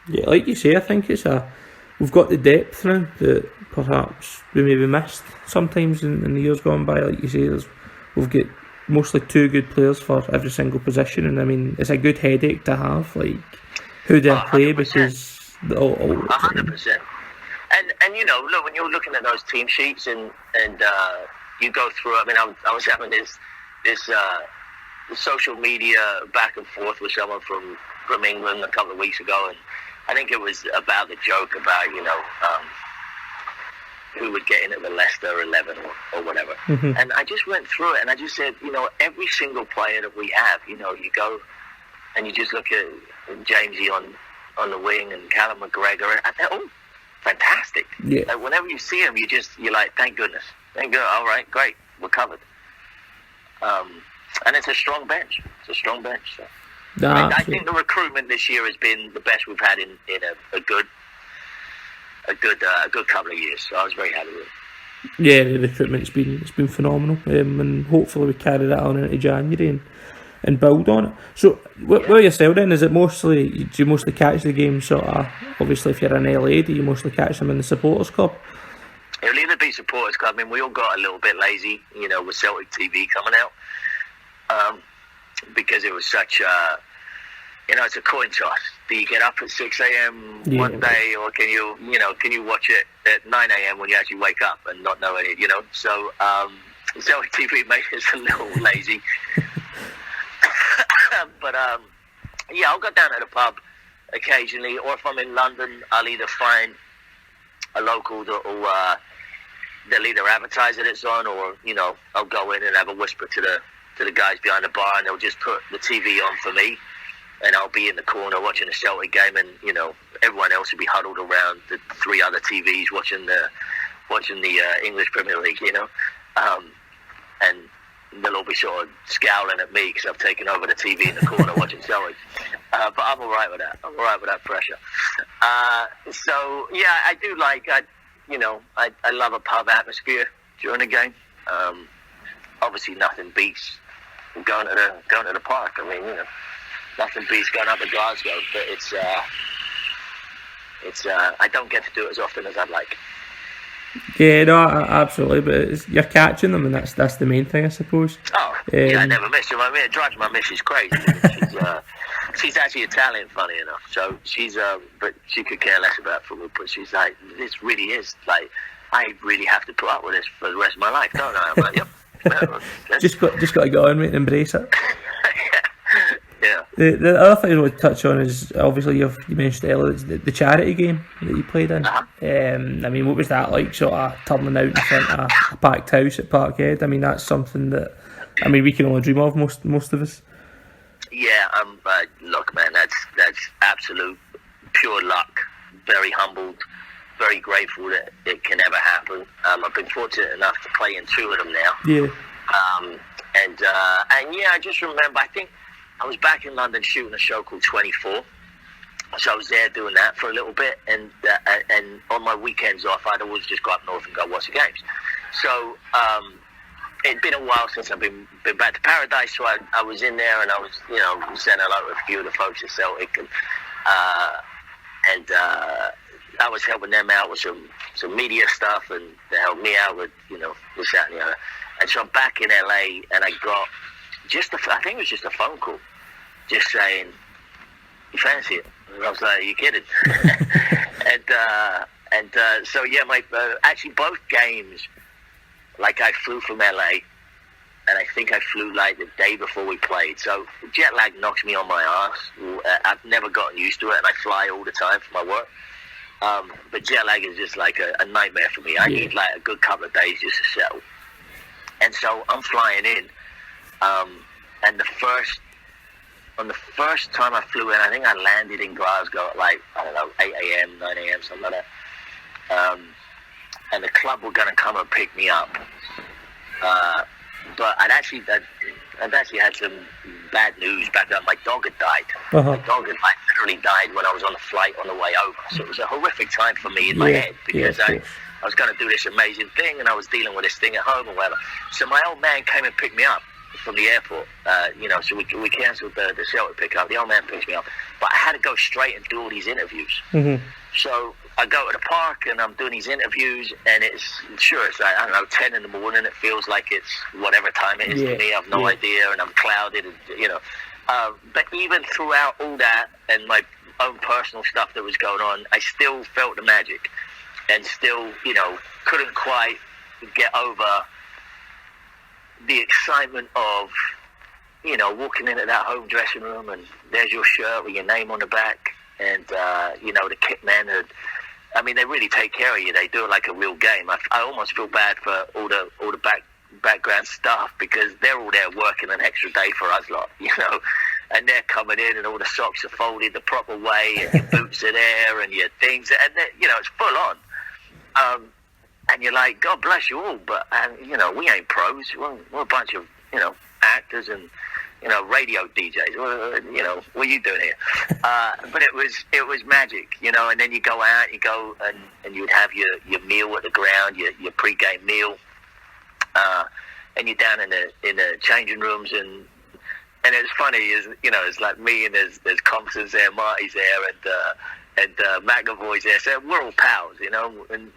Yeah, like you say, I think we've got the depth now that perhaps we maybe missed sometimes in the years gone by. Like you say, we've got mostly two good players for every single position, and I mean, it's a good headache to have, like, who do I play, because 100%. And look, when you're looking at those team sheets and you go through, I mean, I was having this social media back and forth with someone from England a couple of weeks ago, and I think it was about the joke about who would get in at the Leicester 11 or whatever. Mm-hmm. And I just went through it, and I just said, every single player that we have, you go and you just look at Jamesy on the wing and Callum McGregor, and they're all fantastic. Yeah. Like, whenever you see them, you're like, thank goodness. Thank God. All right, great. We're covered. And it's a strong bench. So. I think the recruitment this year has been the best we've had in a good couple of years. So I was very happy with it. Yeah, the recruitment's been phenomenal, and hopefully we carry that on into January and build on it. So, where yourself then, is it mostly, do you mostly catch the games sort of, obviously if you're in LA, do you mostly catch them in the supporters club? It'll either be supporters club. I mean, we all got a little bit lazy, with Celtic TV coming out, because it was such it's a coin toss. Do you get up at 6 a.m. one day, or can you watch it at 9 a.m. when you actually wake up and not know any, So, Celtic TV makes us a little lazy. But, I'll go down to the pub occasionally, or if I'm in London, I'll either find a local that they'll either advertise that it's on, or, I'll go in and have a whisper to the guys behind the bar, and they'll just put the TV on for me. And I'll be in the corner watching the Celtic game, and everyone else will be huddled around the 3 other TVs watching the English Premier League, and they'll all be sort of scowling at me because I've taken over the TV in the corner watching Celtic. But I'm all right with that. I'm all right with that pressure. So yeah, I do like I love a pub atmosphere during the game. Obviously, nothing beats going to the park. I mean, nothing beats going up to Glasgow, but it's I don't get to do it as often as I'd like. Yeah, no, absolutely, but you're catching them, and that's the main thing, I suppose. Oh, yeah, I never miss them. I mean, it drives my missus crazy. She's actually Italian, funny enough. So she's but she could care less about football. But she's like, this really is like, I really have to put up with this for the rest of my life, don't I? I'm like, yep. just got to go on, mate, and embrace it. Yeah. The other thing I want to touch on is, obviously you mentioned earlier, the charity game that you played in. Uh-huh. I mean, what was that like, sort of turning out in front of a packed house at Parkhead? I mean, that's something that, I mean, we can only dream of, most of us. Yeah, look, man, that's absolute pure luck. Very humbled, very grateful that it can ever happen. I've been fortunate enough to play in 2 of them now. Yeah. And yeah, I just remember, I think I was back in London shooting a show called 24. So I was there doing that for a little bit, and on my weekends off, I'd always just go up north and go watch the games. So it'd been a while since I've been back to Paradise, so I was in there, and I was, saying hello to a few of the folks at Celtic, and I was helping them out with some media stuff, and they helped me out with, this, that, and the other. And so I'm back in LA, and I got I think it was just a phone call, just saying, you fancy it? And I was like, are you kidding? and so yeah, actually both games, like I flew from LA, and I think I flew like the day before we played. So jet lag knocks me on my ass. I've never gotten used to it, and I fly all the time for my work. But jet lag is just like a nightmare for me. I need like a good couple of days just to settle. And so I'm flying in, and on the first time I flew in, I think I landed in Glasgow at like, I don't know, 8 a.m., 9 a.m., something like that. And the club were going to come and pick me up. But I'd actually had some bad news back then. My dog had died. Uh-huh. My dog had literally died when I was on the flight on the way over. So it was a horrific time for me in my head, because I was going to do this amazing thing, and I was dealing with this thing at home or whatever. So my old man came and picked me up from the airport. So we cancelled the Celtic pickup. The old man picked me up, but I had to go straight and do all these interviews. Mm-hmm. So I go to the park and I'm doing these interviews, and it's like, I don't know, 10 in the morning. It feels like it's whatever time it is to me. I have no idea, and I'm clouded, and but even throughout all that and my own personal stuff that was going on, I still felt the magic, and still, couldn't quite get over the excitement of, walking into that home dressing room, and there's your shirt with your name on the back, and the kit man I mean, they really take care of you. They do it like a real game. I almost feel bad for all the background staff, because they're all there working an extra day for us lot, and they're coming in and all the socks are folded the proper way and your boots are there and your things, and it's full on. And you're like, God bless you all, but we ain't pros. We're a bunch of actors and radio DJs. What are you doing here? But it was magic, and then you go out, and you'd have your meal at the ground, your pre-game meal, and you're down in the changing rooms, and it's funny, it's like me, and there's Compton's there, Marty's there, and McAvoy's there, so we're all pals, and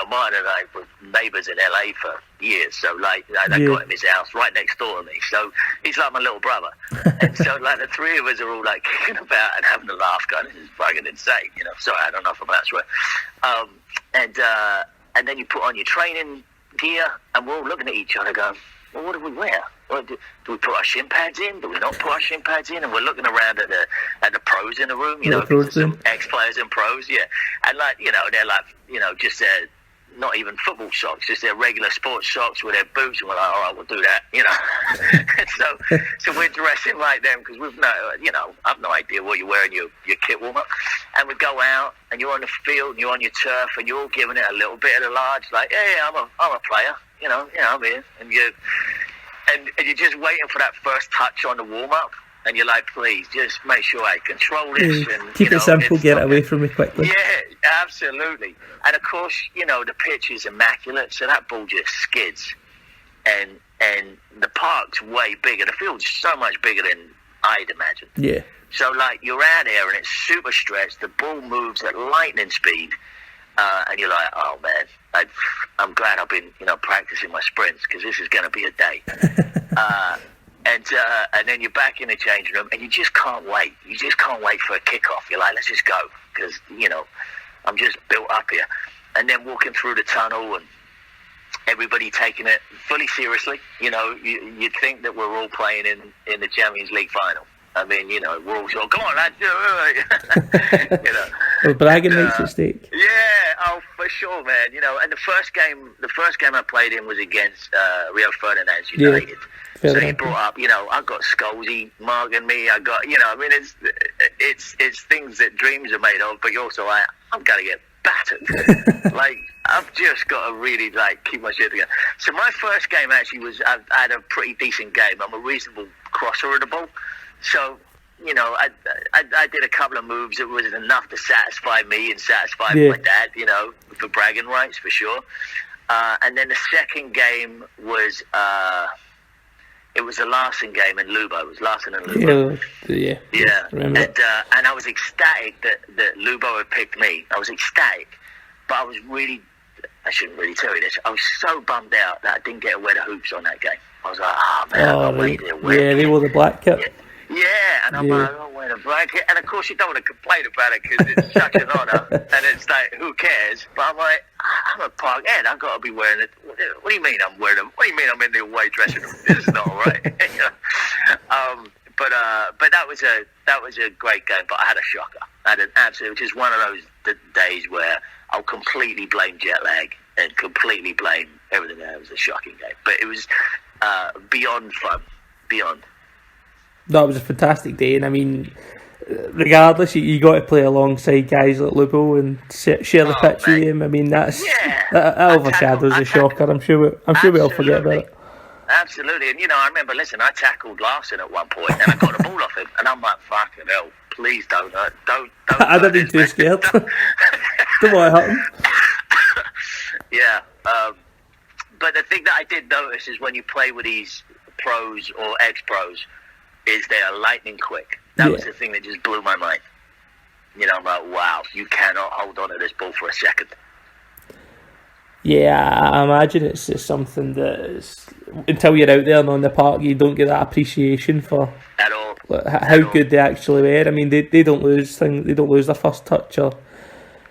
Martin and I were neighbours in LA for years, so I got him his house right next door to me, so he's like my little brother. And so the three of us are all kicking about and having a laugh, going, this is fucking insane, sorry, I don't know if I'm that way. And then you put on your training gear, and we're all looking at each other going, well, what do we wear? Do we put our shin pads in? Do we not put our shin pads in? And we're looking around at the pros in the room, some ex-players and pros, and they're just not even football socks, just their regular sports socks with their boots, and we're like, all right, we'll do that, so we're dressing like them, because I've no idea what you're wearing your kit warm up, and we go out, and you're on the field, and you're on your turf, and you're all giving it a little bit of the large, like, I'm a player, I'm here, and you're just waiting for that first touch on the warm up. And you're like, please, just make sure I control this. And keep it simple, get it away from me quickly. Yeah, absolutely. And of course, the pitch is immaculate, so that ball just skids. And the park's way bigger. The field's so much bigger than I'd imagine. Yeah. So, you're out there, and it's super stretched. The ball moves at lightning speed. And you're like, oh, man, I'm glad I've been, practicing my sprints, because this is going to be a day. And then you're back in the changing room, and you just can't wait. You just can't wait for a kickoff. You're like, let's just go, because, I'm just built up here. And then walking through the tunnel, and everybody taking it fully seriously. You'd think that we're all playing in the Champions League final. I mean, we're all sort of, come on, lads, Well, bragging rights at stake. Yeah, oh, for sure, man. And the first game I played in was against Rio Ferdinand's United. So he brought up, I got Scholesy marking me. I got, it's things that dreams are made of. But you're also like, I'm gonna get battered. I've just got to really keep my shit together. So my first game actually was, I had a pretty decent game. I'm a reasonable crosser of the ball. So, I did a couple of moves that was enough to satisfy me and satisfy my dad, for bragging rights, for sure. And then the second game was, it was a Larson game in Lubo. It was Larson and Lubo. Yeah. And I was ecstatic that Lubo had picked me. I was ecstatic. But I was really, I shouldn't really tell you this, I was so bummed out that I didn't get to wear the hoops on that game. I was like, they wore the black kit. Yeah, and I'm like, I'm wearing a black kit. And of course, you don't want to complain about it because it's such an honour. And it's like, who cares? But I'm like, I'm a Parkhead. I've got to be wearing it. What do you mean I'm wearing them? What do you mean I'm in the away dressing room? This is not all right. But that was a great game. But I had a shocker. I had an absolute, which is one of those days where I'll completely blame jet lag and completely blame everything. It was a shocking game. But it was beyond fun. Beyond. That was a fantastic day, and I mean, regardless, you got to play alongside guys like Lubo and share the pitch with him. I mean, that overshadows the shocker. I'm sure we all forget about it. Absolutely, and I remember, I tackled Larson at one point, and I got the ball off him, and I'm like, fucking hell, please don't. I'd have been too scared. Don't want to happen. Yeah, but the thing that I did notice is when you play with these pros or ex-pros, is they are lightning quick. That was the thing that just blew my mind. I'm like, wow, you cannot hold on to this ball for a second. Yeah, I imagine it's just something that is, until you're out there and on the park, you don't get that appreciation for at all. How good they actually were. I mean, they don't lose things. They don't lose their first touch or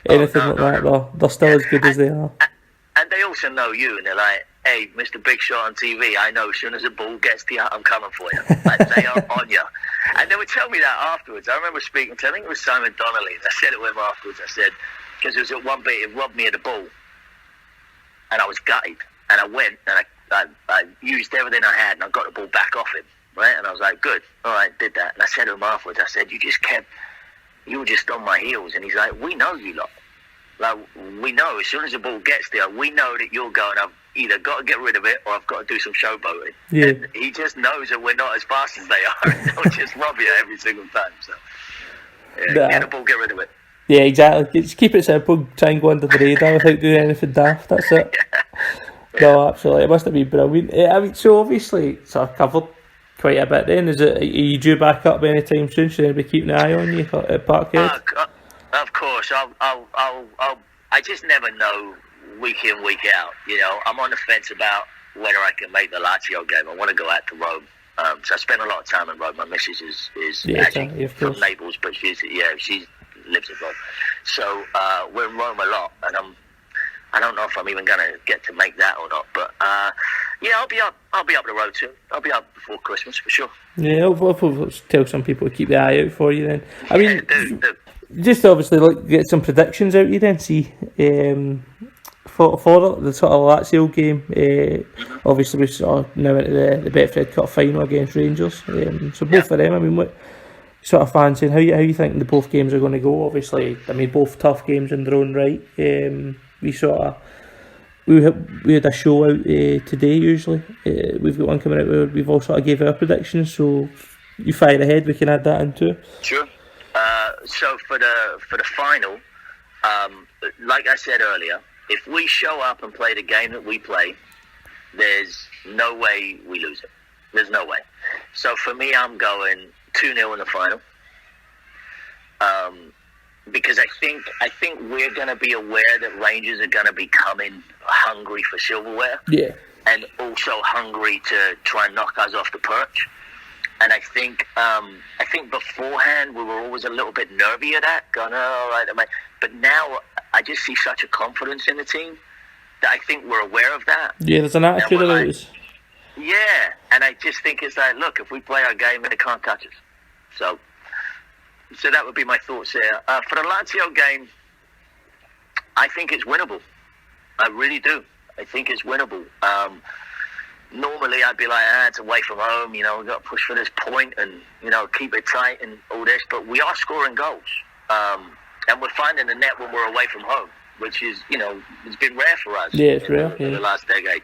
anything like that. They're still as good as they are. And they also know you, and they're like, hey, Mr. Big Shot on TV, I know as soon as the ball gets to you, I'm coming for you. They are on you. And they would tell me that afterwards. I remember speaking to, I think it was Simon Donnelly, and I said it to him afterwards. I said, because it was at one bit, it robbed me of the ball, and I was gutted. And I went, and I used everything I had, and I got the ball back off him, right? And I was like, good, all right, did that. And I said to him afterwards, I said, you were just on my heels. And he's like, we know you lot. Like, we know, as soon as the ball gets there, we know that you're going, I've either got to get rid of it, or I've got to do some showboating. Yeah. And he just knows that we're not as fast as they are, and they'll just rob you every single time, so. Yeah, get the ball, get rid of it. Yeah, exactly. Just keep it simple. Try and go under the radar without doing anything daft. That's it. Yeah. No, absolutely. It must have been brilliant. I mean, so obviously, sort of covered quite a bit. Then are you due back up anytime soon? Should anybody keep an eye on you at Parkhead? Of course. I just never know week in, week out. You know, I'm on the fence about whether I can make the Lazio game. I want to go out to Rome. So I spend a lot of time in Rome. My missus is actually from Naples, but she lives in Rome. So we're in Rome a lot, and I don't know if I'm even going to get to make that or not. But yeah, I'll be up the road soon. I'll be up before Christmas for sure. Yeah, I'll tell some people to keep the eye out for you then. I mean, do. Just obviously get some predictions out of you then. See, for the sort of Lazio game, obviously we're sort of now into the Betfred Cup final against Rangers. So both of them, I mean, what sort of fancy? How you think the both games are going to go? Obviously, I mean, both tough games in their own right. We had a show out today. Usually, we've got one coming out where we've all sort of gave our predictions. So you fire ahead, we can add that into it. Sure. So for the final, like I said earlier, if we show up and play the game that we play, there's no way we lose it. There's no way. So for me, I'm going 2-0 in the final. Because I think we're going to be aware that Rangers are going to be coming hungry for silverware. Yeah. And also hungry to try and knock us off the perch. And I think beforehand we were always a little bit nervy of that, going, oh, all right. But now I just see such a confidence in the team that I think we're aware of that. Yeah, there's an attitude of those. Yeah, and I just think it's like, look, if we play our game, they can't touch us. So that would be my thoughts there. For the Lazio game, I think it's winnable. I really do. I think it's winnable. Normally I'd be like, it's away from home, we've got to push for this point and, keep it tight and all this. But we are scoring goals. And we're finding the net when we're away from home, which is, it's been rare for us in the last decade.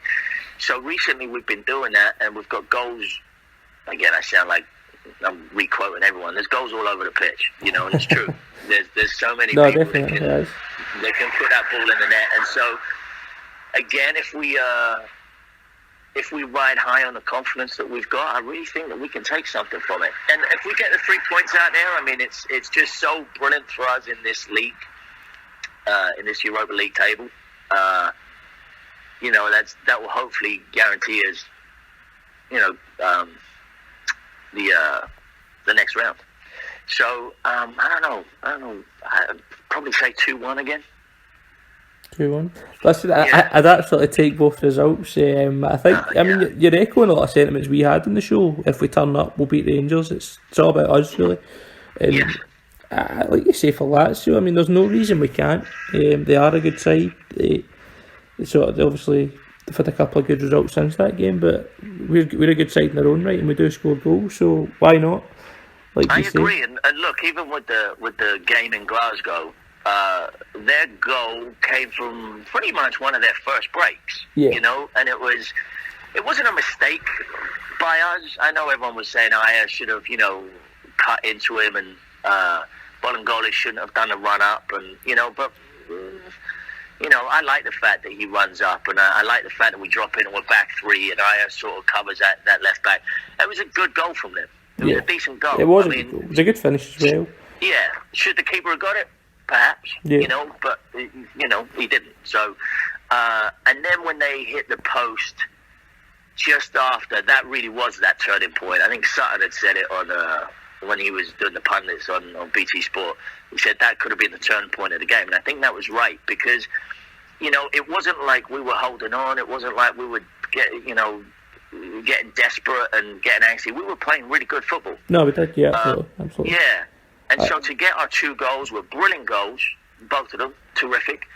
So recently we've been doing that, and we've got goals. Again, I sound like I'm re-quoting everyone. There's goals all over the pitch, and it's true. There's so many people that can put that ball in the net. And so, again, if we ride high on the confidence that we've got, I really think that we can take something from it. And if we get the 3 points out there, I mean, it's just so brilliant for us in this league, in this Europa League table. That will hopefully guarantee us, the next round. So I don't know. I'd probably say 2-1 again. 2-1. Listen, I'd actually take both results. I think, I mean, you're echoing a lot of sentiments we had in the show. If we turn up, we'll beat Rangers. It's all about us, really. And yes. Like you say, for Lazio, I mean, there's no reason we can't. They are a good side. They obviously they've had a couple of good results since that game, but we're a good side in our own right, and we do score goals, so why not? Like I agree, and look, even with the game in Glasgow, their goal came from pretty much one of their first breaks. Yeah. And it wasn't a mistake by us. I know everyone was saying I should have, cut into him, and Bolingoli shouldn't have done a run up, and but. I like the fact that he runs up, and I like the fact that we drop in and we're back three, and Aya sort of covers that left back. It was a good goal from them. It was a decent goal. It was. It was a good finish as well. Yeah. Should the keeper have got it? Perhaps. Yeah. But he didn't. So, and then when they hit the post, just after, that really was that turning point. I think Sutton had said it on when he was doing the pundits on BT Sport. He said that could have been the turning point of the game, and I think that was right, because it wasn't like we were holding on. It wasn't like we would getting desperate and getting angsty. We were playing really good football. No, we did. Yeah, absolutely. Yeah, and so to get our 2 goals were brilliant goals, both of them. terrific,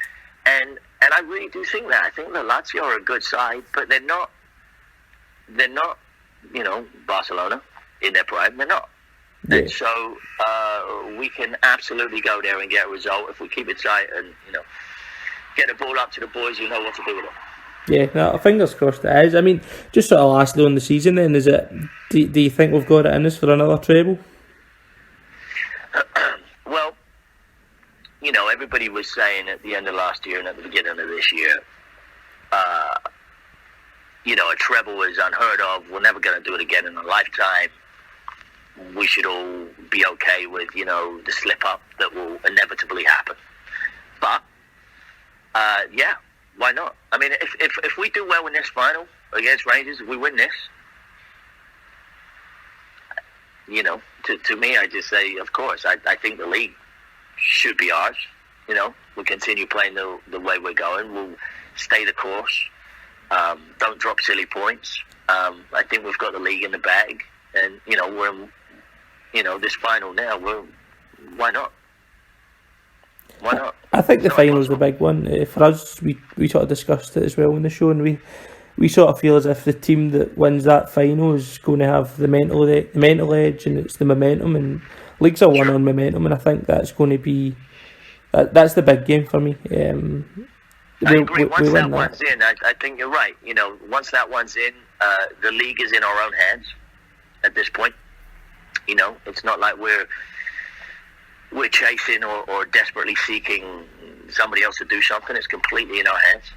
and I really do think that. I think the Lazio are a good side, but they're not, Barcelona in their prime. They're not. Yeah. And so we can absolutely go there and get a result if we keep it tight and, get the ball up to the boys who know what to do with it. Yeah, no, fingers crossed it is. I mean, just sort of lastly on the season then, is it? Do you think we've got it in us for another treble? Well, everybody was saying at the end of last year and at the beginning of this year, a treble is unheard of. We're never going to do it again in a lifetime. We should all be okay with, the slip up that will inevitably happen. But, why not? I mean, if we do well in this final against Rangers, if we win this, to me, I just say, of course, I think the league should be ours. We'll continue playing the way we're going. We'll stay the course. Don't drop silly points. I think we've got the league in the bag. And, we're in, this final now. Why not? Why not? I think the final's the big one. For us, we sort of discussed it as well in the show, and we sort of feel as if the team that wins that final is going to have the mental edge, and it's the momentum, and leagues are won on momentum, and I think that's going to be that's the big game for me. I agree. Once that one's in, I think you're right. Once that one's in, the league is in our own hands at this point. It's not like we're chasing or desperately seeking somebody else to do something. It's completely in our hands.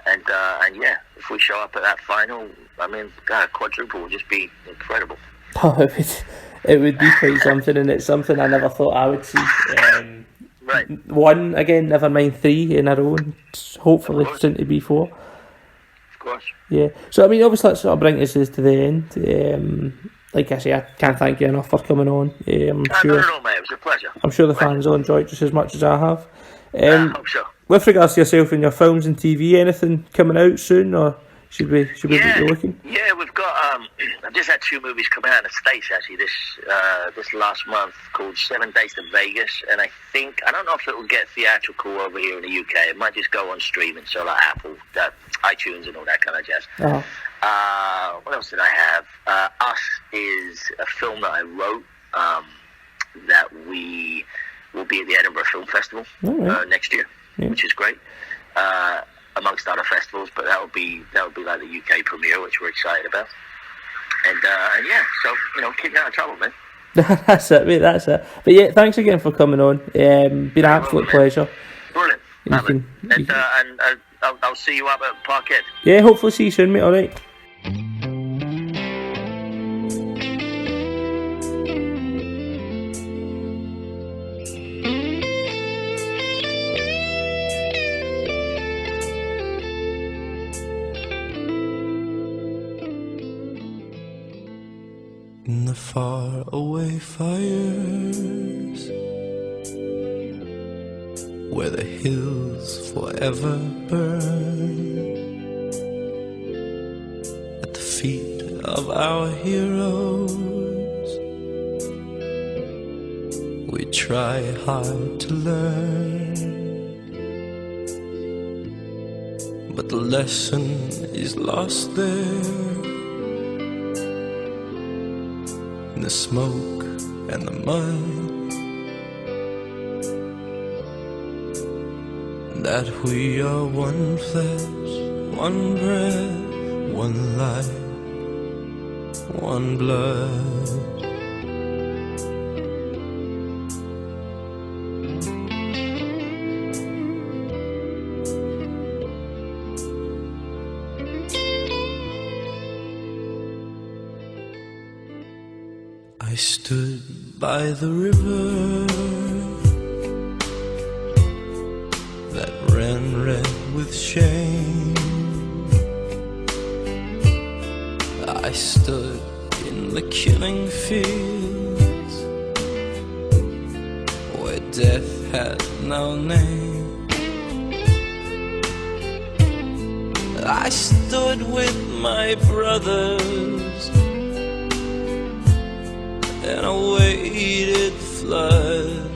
And yeah, if we show up at that final, I mean, God, quadruple would just be incredible. Oh, it would be quite something, and it's something I never thought I would see. Right. One again, never mind 3 in a row, and hopefully soon to be 4. Of course. Yeah. So I mean, obviously, that sort of brings us to the end. Like I say, I can't thank you enough for coming on. I'm sure. Not at all, mate. It was a pleasure. I'm sure the fans will enjoy it just as much as I have. I hope so. With regards to yourself and your films and TV, anything coming out soon, or should we be looking? Yeah, we've got. I've just had 2 movies come out in the States actually this last month called 7 Days to Vegas, and I don't know if it will get theatrical over here in the UK. It might just go on streaming, so like Apple, iTunes, and all that kind of jazz. Uh-huh. What else did I have? Us is a film that I wrote that we will be at the Edinburgh Film Festival next year, which is great. Amongst other festivals, but that would be like the UK premiere, which we're excited about. And yeah, so keep me out of trouble, man. That's it, mate. That's it. But yeah, thanks again for coming on. Been an absolute pleasure. Brilliant. And I'll see you up at Parkhead. Yeah, hopefully see you soon, mate. All right. In the far away fires, where the hills forever burn, at the feet of our heroes, we try hard to learn, but the lesson is lost there. The smoke and the mud, that we are one flesh, one breath, one life, one blood. I stood by the river that ran red with shame. I stood in the killing fields where death had no name. I stood with my brothers and a weighted flood.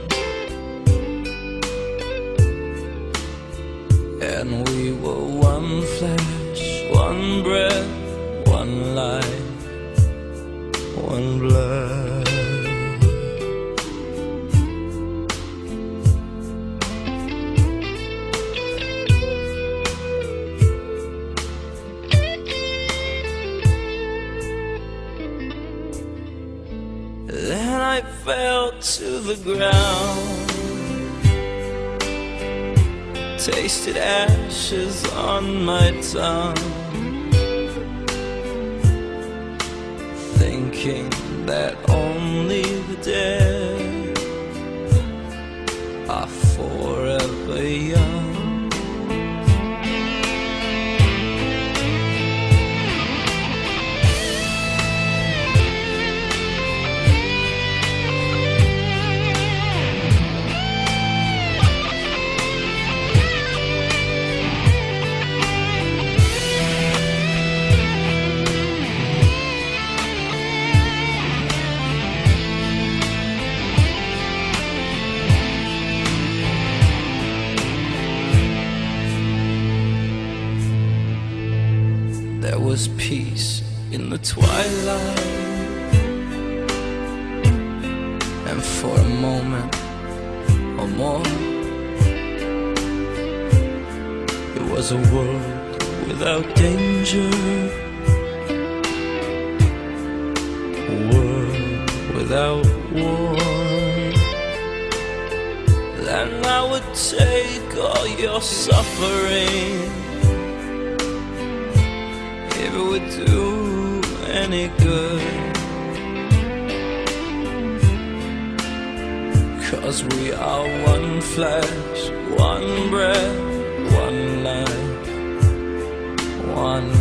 when we were one flesh, one breath, one life, one blood. Then I fell to the ground, tasted ashes on my tongue, thinking that only the dead are forever young. There was peace in the twilight, and for a moment or more, it was a world without danger, a world without war. Then I would take all your suffering, if it would do any good, 'cause we are one flesh, one breath, one life, one